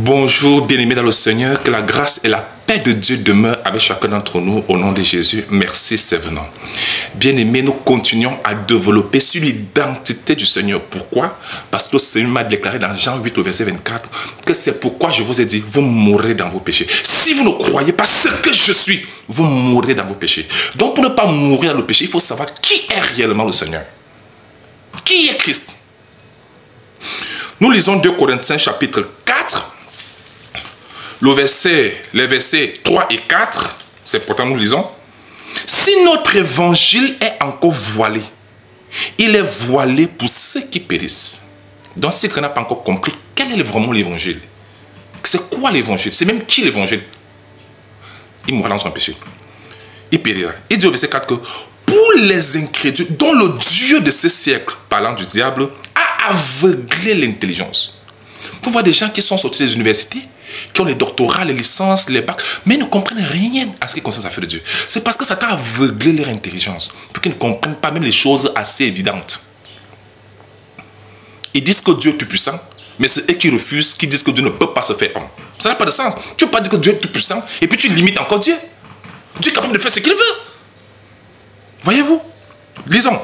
Bonjour, bien-aimés dans le Seigneur, que la grâce et la paix de Dieu demeurent avec chacun d'entre nous au nom de Jésus. Merci, c'est venant. Bien-aimés, nous continuons à développer sur l'identité du Seigneur. Pourquoi? Parce que le Seigneur m'a déclaré dans Jean 8 au verset 24 que c'est pourquoi je vous ai dit, vous mourrez dans vos péchés. Si vous ne croyez pas ce que je suis, vous mourrez dans vos péchés. Donc pour ne pas mourir dans le péché, il faut savoir qui est réellement le Seigneur. Qui est Christ? Nous lisons 2 Corinthiens chapitre 4. Les versets 3 et 4, c'est pourtant nous lisons. Si notre évangile est encore voilé, il est voilé pour ceux qui périssent. Donc, ceux qui n'ont pas encore compris, quel est vraiment l'évangile? C'est quoi l'évangile? C'est même qui l'évangile? Il mourra dans son péché. Il périra. Il dit au verset 4 que pour les incrédules, dont le Dieu de ce siècle, parlant du diable, a aveuglé l'intelligence. Vous voyez des gens qui sont sortis des universités, qui ont les doctorats, les licences, les bacs, mais ils ne comprennent rien à ce qui concerne les affaires de Dieu. C'est parce que Satan a aveuglé leur intelligence, pour qu'ils ne comprennent pas même les choses assez évidentes. Ils disent que Dieu est tout-puissant, mais c'est eux qui refusent, qui disent que Dieu ne peut pas se faire homme. Ça n'a pas de sens. Tu ne peux pas dire que Dieu est tout-puissant, et puis tu limites encore Dieu. Dieu est capable de faire ce qu'il veut. Voyez-vous? Lisons.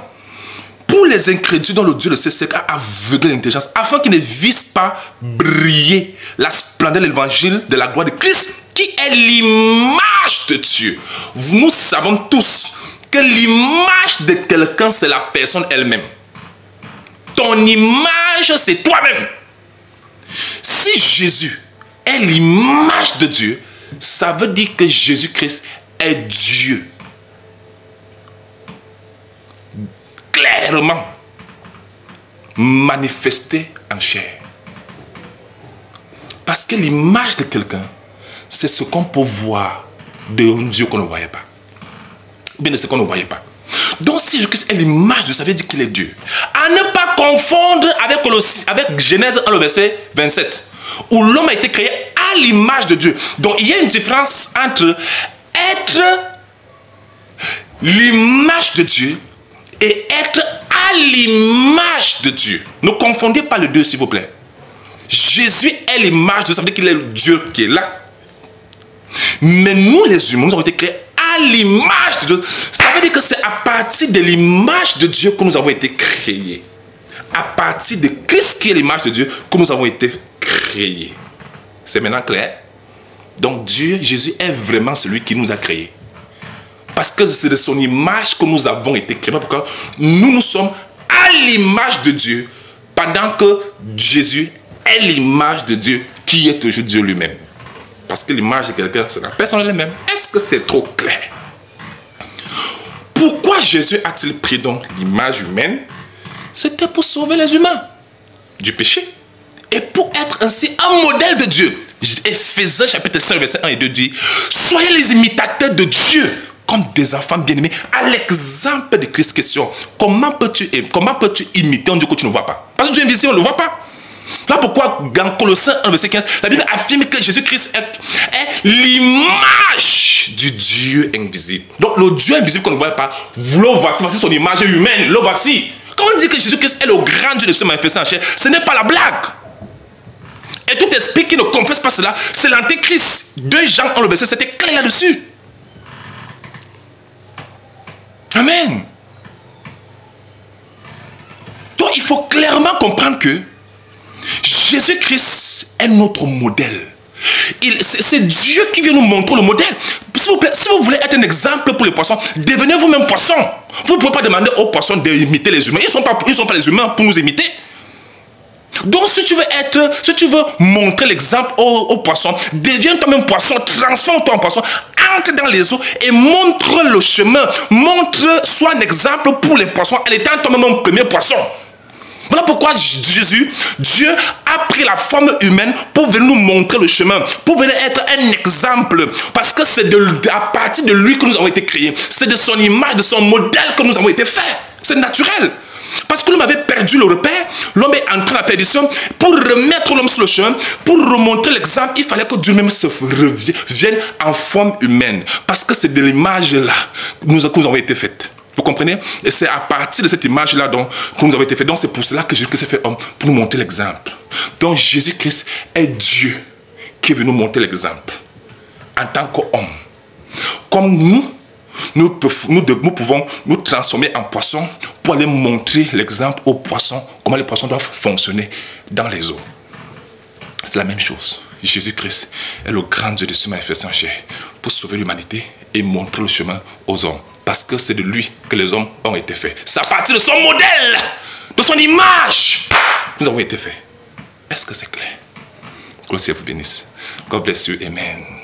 Pour les incrédules dont le Dieu de ce siècle a aveuglé l'intelligence, afin qu'ils ne visent pas briller la splendeur de l'évangile de la gloire de Christ, qui est l'image de Dieu. Nous savons tous que l'image de quelqu'un, c'est la personne elle-même. Ton image, c'est toi-même. Si Jésus est l'image de Dieu, ça veut dire que Jésus-Christ est Dieu. Clairement manifesté en chair. Parce que l'image de quelqu'un, c'est ce qu'on peut voir d'un Dieu qu'on ne voyait pas. Ou bien de ce qu'on ne voyait pas. Donc si Jésus-Christ est l'image de Dieu, ça veut dire qu'il est Dieu. À ne pas confondre avec Genèse 1, le verset 27, où l'homme a été créé à l'image de Dieu. Donc il y a une différence entre être l'image de Dieu et être à l'image de Dieu. Ne confondez pas les deux, s'il vous plaît. Jésus est l'image de Dieu, ça veut dire qu'il est le Dieu qui est là. Mais nous, les humains, nous avons été créés à l'image de Dieu. Ça veut dire que c'est à partir de l'image de Dieu que nous avons été créés. À partir de Christ qui est l'image de Dieu que nous avons été créés. C'est maintenant clair? Donc Dieu, Jésus est vraiment celui qui nous a créés. Parce que c'est de son image que nous avons été créés. Pourquoi? Nous sommes à l'image de Dieu, pendant que Jésus est l'image de Dieu, qui est toujours Dieu lui-même. Parce que l'image de quelqu'un, c'est la personne elle-même. Est-ce que c'est trop clair? Pourquoi Jésus a-t-il pris donc l'image humaine? C'était pour sauver les humains du péché. Et pour être ainsi un modèle de Dieu. Éphésiens chapitre 5, verset 1 et 2 dit, soyez les imitateurs de Dieu, comme des enfants bien-aimés, à l'exemple de Christ. Question, comment peux-tu imiter un Dieu que tu ne vois pas? Parce que Dieu est invisible, on ne le voit pas. Là pourquoi, dans Colossiens 1, verset 15, la Bible affirme que Jésus-Christ est l'image du Dieu invisible. Donc le Dieu invisible qu'on ne voit pas, vous le voici, voici son image humaine, le voici. Quand on dit que Jésus-Christ est le grand Dieu de se manifester en chair, ce n'est pas la blague. Et tout esprit qui ne confesse pas cela, c'est l'antéchrist. 2 Jean 1, le verset, c'était clair là-dessus. Amen. Donc il faut clairement comprendre que Jésus-Christ est notre modèle. C'est Dieu qui vient nous montrer le modèle. S'il vous plaît, si vous voulez être un exemple pour les poissons, devenez vous-même poisson. Vous ne pouvez pas demander aux poissons d'imiter les humains. Ils ne sont pas les humains pour nous imiter. Donc si tu veux montrer l'exemple aux poissons, deviens toi-même poisson, transforme-toi en poisson, entre dans les eaux et montre le chemin, sois un exemple pour les poissons en étant toi-même un premier poisson. Voilà pourquoi Dieu a pris la forme humaine pour venir nous montrer le chemin, pour venir être un exemple. Parce que c'est à partir de lui que nous avons été créés. C'est de son image, de son modèle que nous avons été faits. C'est naturel. Parce que l'homme avait perdu le repère, l'homme est entré dans la perdition. Pour remettre l'homme sur le chemin, pour remontrer l'exemple, il fallait que Dieu même vienne en forme humaine. Parce que c'est de l'image-là que nous avons été faits. Vous comprenez? Et c'est à partir de cette image-là que nous avons été faits. Donc c'est pour cela que Jésus-Christ s'est fait homme, pour nous montrer l'exemple. Donc Jésus-Christ est Dieu. qui est venu nous montrer l'exemple. En tant qu'homme. Comme nous pouvons nous transformer en poissons pour aller montrer l'exemple aux poissons, comment les poissons doivent fonctionner dans les eaux. C'est la même chose. Jésus-Christ est le grand Dieu de ce manifesté en chair pour sauver l'humanité et montrer le chemin aux hommes. Parce que c'est de lui que les hommes ont été faits. C'est à partir de son modèle, de son image, nous avons été faits. Est-ce que c'est clair? Que le Seigneur vous bénisse. God bless you. Amen.